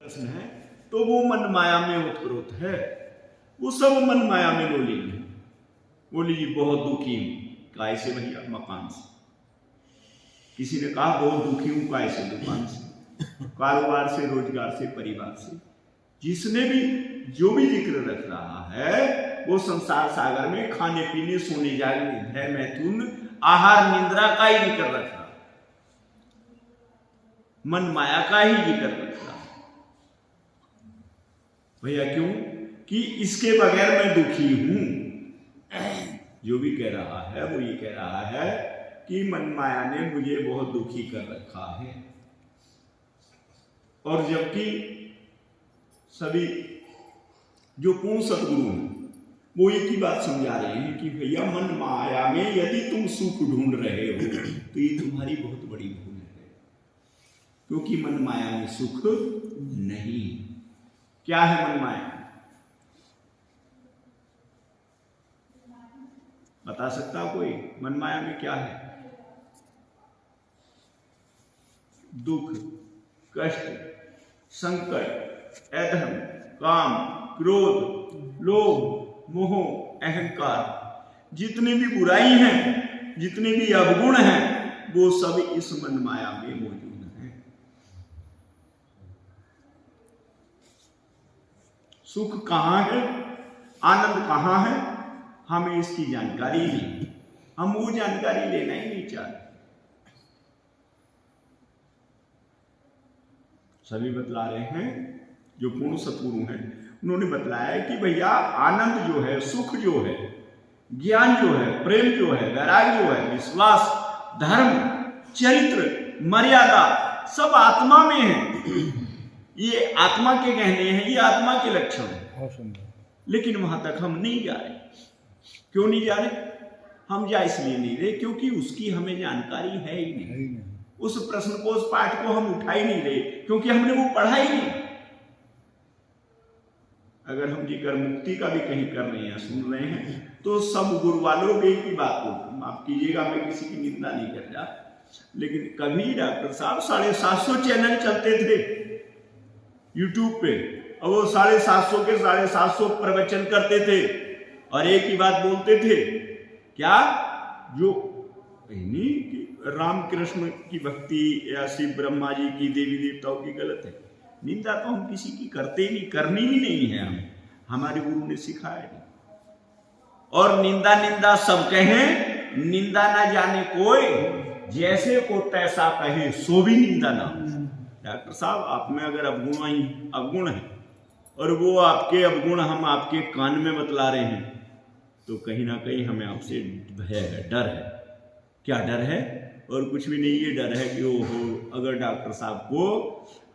प्रश्न है तो वो मन माया में उत्प्रोत है, वो सब मन माया में लोली है। बोली जी बहुत दुखी हूं, काय से भैया? मकान से। किसी ने कहा बहुत दुखी हूं, काय से? दुकान से, कारोबार से, रोजगार से, परिवार से। जिसने भी जो भी जिक्र रख रहा है वो संसार सागर में खाने पीने, सोने जागने, भय मैथुन, आहार निंद्रा का ही जिक्र रख रहा, मन माया का ही जिक्र रख रहा भैया। क्यों? कि इसके बगैर मैं दुखी हूं। जो भी कह रहा है वो ये कह रहा है कि मन माया ने मुझे बहुत दुखी कर रखा है। और जबकि सभी जो पूर्ण सतगुरु हैं वो एक ही बात समझा रहे हैं कि भैया मन माया में यदि तुम सुख ढूंढ रहे हो तो ये तुम्हारी बहुत बड़ी भूल है, क्योंकि मन माया में सुख नहीं। क्या है मन माया? बता सकता कोई? मन माया में क्या है? दुख, कष्ट, संकट, अधर्म, काम, क्रोध, लोभ, मोह, अहंकार, जितने भी बुराई हैं, जितने भी अवगुण हैं, वो सब इस मन माया में मौजूद हैं। सुख कहां है, आनंद कहां है, हमें इसकी जानकारी नहीं। हम वो जानकारी लेना ही नहीं चाहते। सभी बतला रहे हैं जो पूर्ण सतगुरु हैं, उन्होंने बतलाया कि भैया आनंद जो है, सुख जो है, ज्ञान जो है, प्रेम जो है, वैराग्य जो है, विश्वास, धर्म, चरित्र, मर्यादा सब आत्मा में है। ये आत्मा के कहने हैं, ये आत्मा के लक्षण है। लेकिन वहां तक हम नहीं जा रहे। क्यों नहीं जा रहे? हम जा इसलिए नहीं रहे क्योंकि उसकी हमें जानकारी है ही नहीं। उस प्रश्न को, उस पाठ को हम उठा ही नहीं रहे क्योंकि हमने वो पढ़ा ही नहीं। अगर हम जिक्र मुक्ति का भी कहीं कर रहे हैं, सुन रहे हैं, तो सब गुरु वालों के की बात को माफ कीजिएगा, मैं किसी की निंदा नहीं कर रहा, लेकिन कभी डॉक्टर साहब 750 चैनल चलते थे यूट्यूब पे और वो 750 के 750 प्रवचन करते थे और एक ही बात बोलते थे, क्या? जो राम कृष्ण की भक्ति या शिव ब्रह्मा जी की, देवी देवताओं की गलत है। निंदा तो हम किसी की करते ही नहीं, करनी ही नहीं है। हमारे गुरु ने सिखाया नहीं। और निंदा सब कहें, निंदा ना जाने कोई, जैसे को तैसा कहे सो भी निंदा ना। डॉक्टर साहब आप में अगर अवगुण है और वो आपके अवगुण हम आपके कान में बतला रहे हैं तो कहीं ना कहीं हमें आपसे भय है, डर है। क्या डर है? और कुछ भी नहीं, ये डर है कि ओहो अगर डॉक्टर साहब को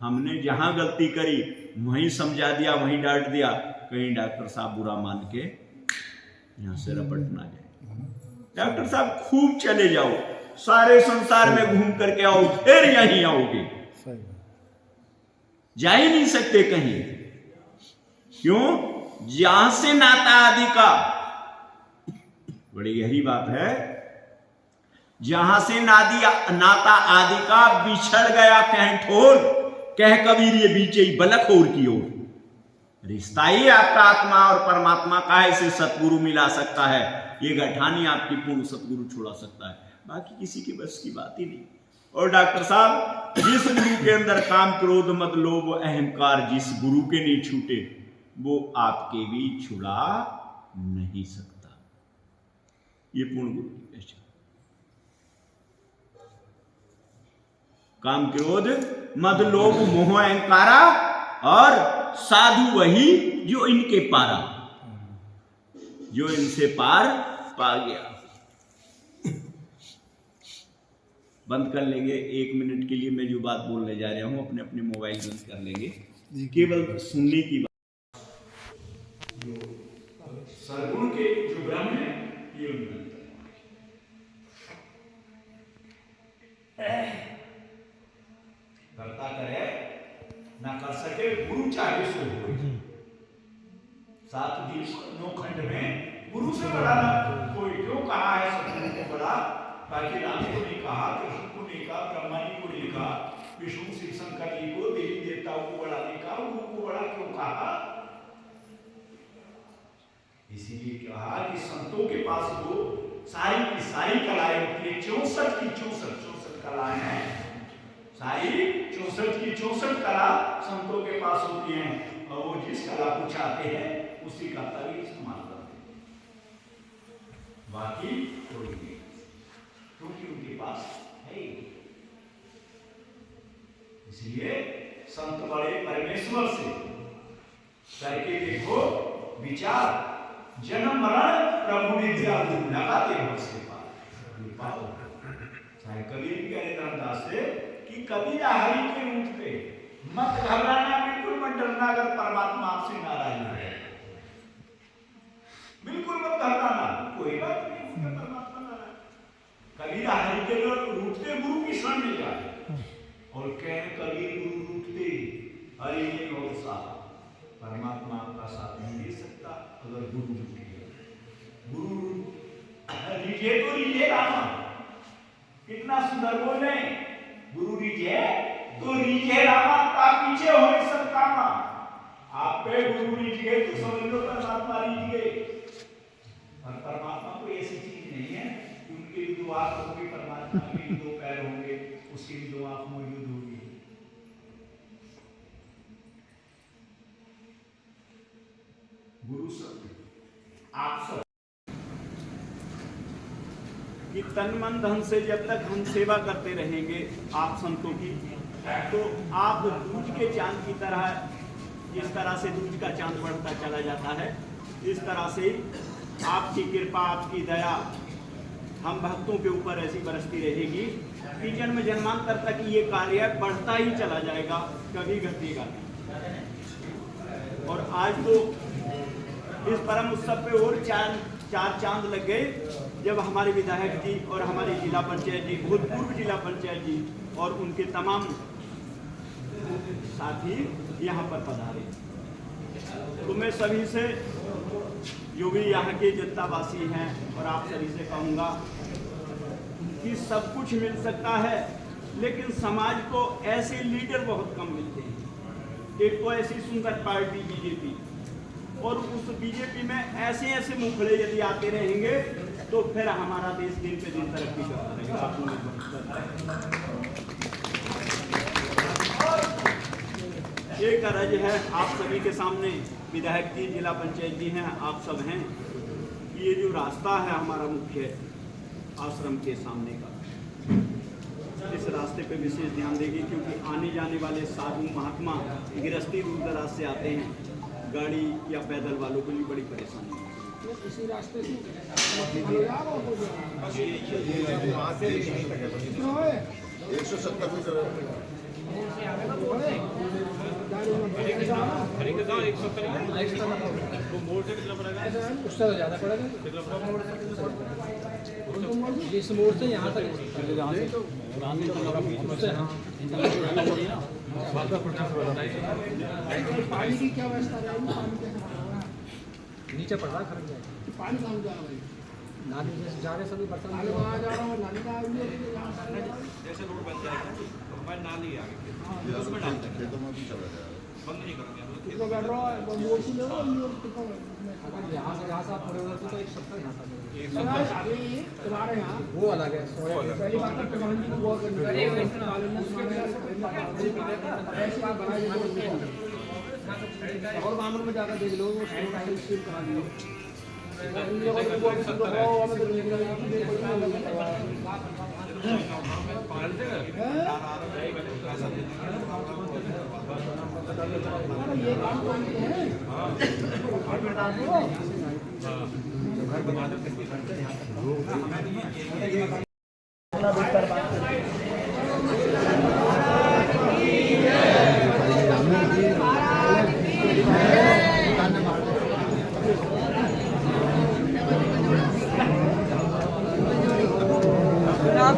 हमने जहां गलती करी वहीं समझा दिया, वहीं डांट दिया, कहीं डॉक्टर साहब बुरा मान के यहां से रपट ना जाए। डॉक्टर साहब खूब चले जाओ, सारे संसार में घूम करके आओ, फिर यहीं आओगे। जा ही नहीं सकते कहीं। क्यों? जहां से नाता आदि का, बड़ी गहरी बात है, जहां से नाता आदि का बिछड़ गया कहीं ठोर, कह कबीर ये बीचे बलक और की ओर। रिश्ता ही आपका आत्मा और परमात्मा का है, इसे सतगुरु मिला सकता है, ये गठानी आपकी पूर्ण सतगुरु छोड़ा सकता है, बाकी किसी की बस की बात ही नहीं। और डॉक्टर साहब जिस गुरु के अंदर काम, क्रोध, मद, लोभ, अहंकार जिस गुरु के नहीं छूटे वो आपके भी छुड़ा नहीं सकता। ये पूर्ण गुरु की पहचान। काम, क्रोध, मद, लोभ, मोह, अहंकारा और साधु वही जो इनके पारा, जो इनसे पार पा गया। बंद कर लेंगे 1 मिनट के लिए। मैं जो बात बोलने जा रहा हूं अपने अपने मोबाइल बंद कर लेंगे, केवल सुनने की बात। जो सरगुण के जो ब्रह्म है ये करता करे ना कर सके, गुरु चाहे सो हो। 7 दिन 9 खंड में गुरु से बड़ा ना कोई। क्यों कहा है सतगुरु को बड़ा? ताकि राम को नहीं कहा, कृष्ण को नहीं कहा, ब्रह्मा जी को नहीं कहा, विष्णु शिव शंकर जी को देवी देवताओं को बढ़ाने का गुरु को बड़ा क्यों कहा? इसीलिए कहा कि संतों के पास वो सारी की सारी कलाएं होती है, 64 की 64 कलाएं हैं, सारी 64 की 64 कला संतों के पास होती हैं, और वो जिस कला को चाहते हैं उसी का तभी इस्तेमाल करते हैं, बाकी थोड़ी नहीं, क्योंकि उनके पास है। इसलिए संत बड़े परमेश्वर से करके देखो विचार, जन्म मरण प्रभु विद्या लगाते हो उसके पास। चाहे कबीर कहे धर्मदास से कि कबीर हरि के रूप पे मत घबराना, बिल्कुल मत डरना, अगर परमात्मा आपसे नाराज है, बिल्कुल मत घबराना, कोई बात नहीं, परमात्मा नाराज। कबीर हरि के रूप से गुरु की शरण में जाए और कह कबीर गुरु रूठते हरि ने और साथ, परमात्मा आपका साथ नहीं दे सकता अगर गुरु रूठे। गुरु रीझे तो रीझे रामा, कितना सुंदर बोले, गुरु रीझे तो रीझे रामा, का पीछे हो सब कामा। आप पे गुरु रीझ गए तो समझ लो परमात्मा रीझ गए। और परमात्मा कोई ऐसी चीज नहीं है कि उनके भी दो आंख होंगे, परमात्मा के भी दो पैर होंगे, उसकी भी दो आंख मौजूद होगी। गुरु सब आप सब कि तन मन धन से जब तक हम सेवा करते रहेंगे आप संतों की, तो आप दूज के चांद की तरह, जिस तरह से दूज का चांद बढ़ता चला जाता है, इस तरह से आपकी कृपा आपकी दया हम भक्तों के ऊपर ऐसी बरसती रहेगी कि जन्म जन्मांतर तक ये कार्य बढ़ता ही चला जाएगा, कभी घटेगा नहीं। और आज तो इस परम उत्सव पे और चार चांद लग गए, जब हमारे विधायक जी और हमारे जिला पंचायत जी, भूतपूर्व जिला पंचायत जी और उनके तमाम साथी यहाँ पर पधारे। तो मैं सभी से, जो भी यहाँ के जनतावासी हैं, और आप सभी से कहूँगा कि सब कुछ मिल सकता है, लेकिन समाज को ऐसे लीडर बहुत कम मिलते हैं। एक तो ऐसी सुंदर पार्टी बीजेपी, और उस बीजेपी में ऐसे ऐसे मुखड़े यदि आते रहेंगे तो फिर हमारा देश दिन पे दिन तरक्की करता रहेगा। एक अर्ज है आप सभी के सामने, विधायक जी, जिला पंचायत जी हैं, आप सब हैं, कि ये जो रास्ता है हमारा मुख्य आश्रम के सामने का, इस रास्ते पे विशेष ध्यान देगी, क्योंकि आने जाने वाले साधु महात्मा गृहस्थी दूर दराज से आते हैं, गाड़ी या पैदल वालों को भी बड़ी परेशानी है। इसी रास्ते से 170 मीटर उससे तो ज़्यादा पड़ेगा, इस मोड़ से यहाँ तक, पानी की क्या व्यवस्था रहेगी? नीचे पड़ रहा खड़क जाएगा, पानी कहाँ जा रहा है? नाली में जा रहे सभी बर्तन, नाली वहाँ जा रहा हूँ, नाली का जैसे रोड बन जाएगा तो हमारी नाली आ गई, उसमें डाल देंगे, खेतों में भी चला जाएगा, बंद नहीं करेंगे। कितना बैठ रहा है, मोड़ से ले लो, अगर यहाँ से आप पड़े होते तो 170 यहाँ तक तुम्हारे यहाँ वो अलग है। पहली बात तो प्रधान जी को गौर करनी है, और मामलों में जाकर देख लो, वो स्कीम करा दी ये काम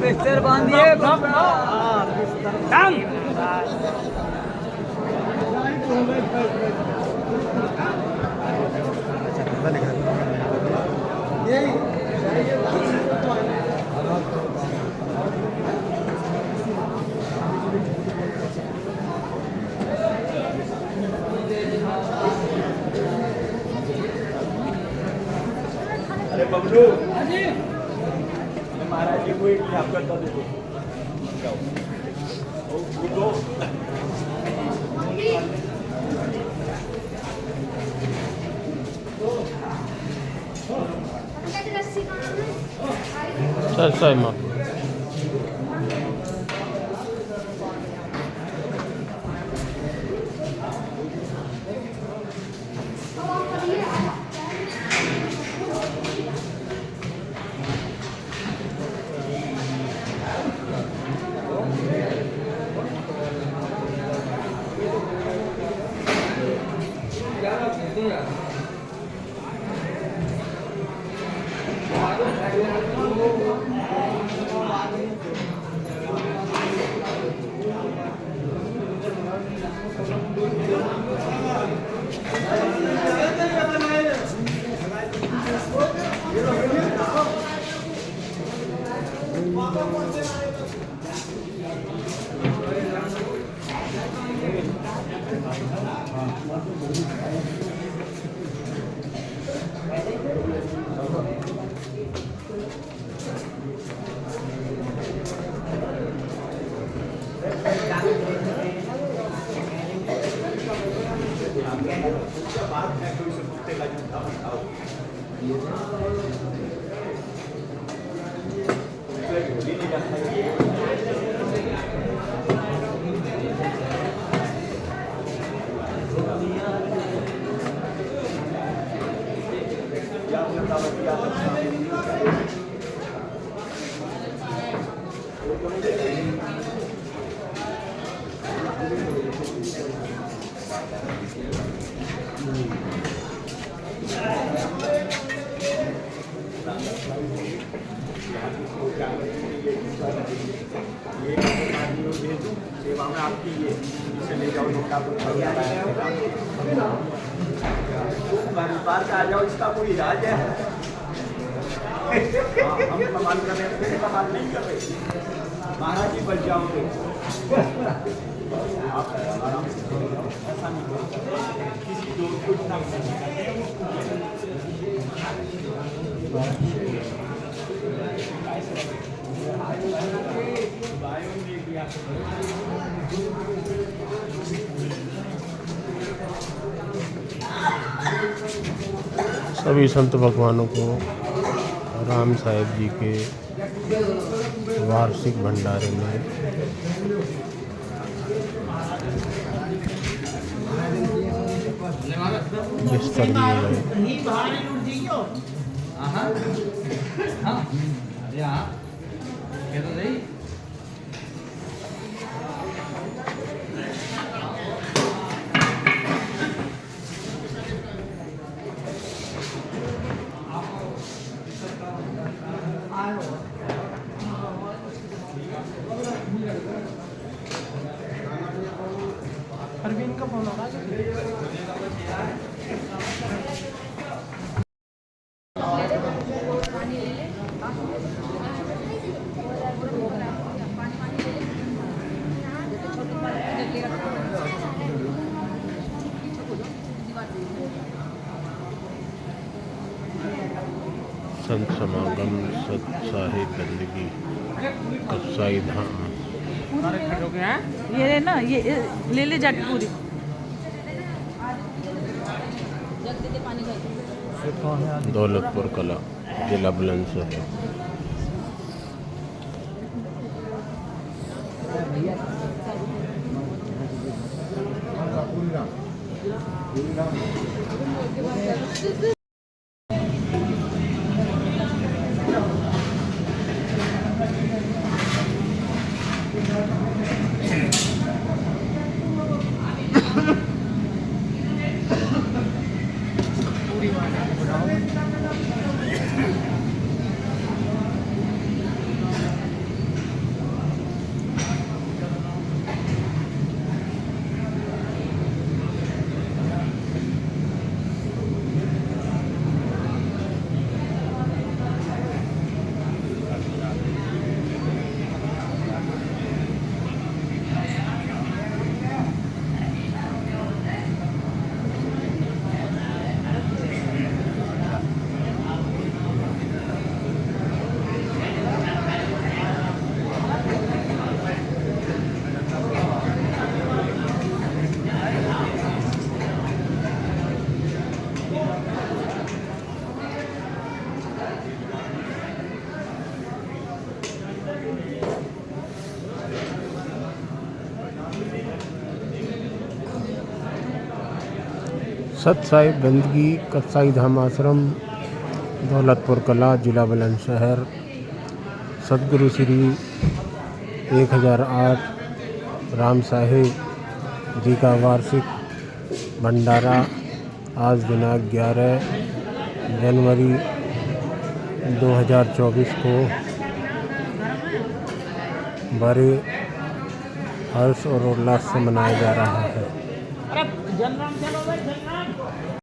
बिस्तर बांधिए बबलू महाराज जी को एक आपका दे दो सर सर माँ सेवा में आपकी ये इसे ले जाओ नोटा बार का आ जाओ, इसका कोई इलाज है। हम कमाल कर रहे हैं, कमाल नहीं कर रहे, महाराज जी बच जाओगे। आप आराम से ऐसा नहीं करो, किसी जोर कुछ ना सभी संत भगवानों को राम साहेब जी के वार्षिक भंडारे में बिस्तर दिए गए। अरविंद का फोन होगा संत समागम सत्साही बंदगी कसाई धाम। ये ना ये ले ले जाके पूरी दौलतपुर कला जिला बुलंदशहर है। सत साहिब बंदगी कत्साई धाम आश्रम दौलतपुर कला जिला बुलंदशहर सतगुरु श्री 1008 राम साहिब जी का वार्षिक भंडारा आज दिनांक 11 जनवरी 2024 को बड़े हर्ष और उल्लास से मनाया जा रहा है।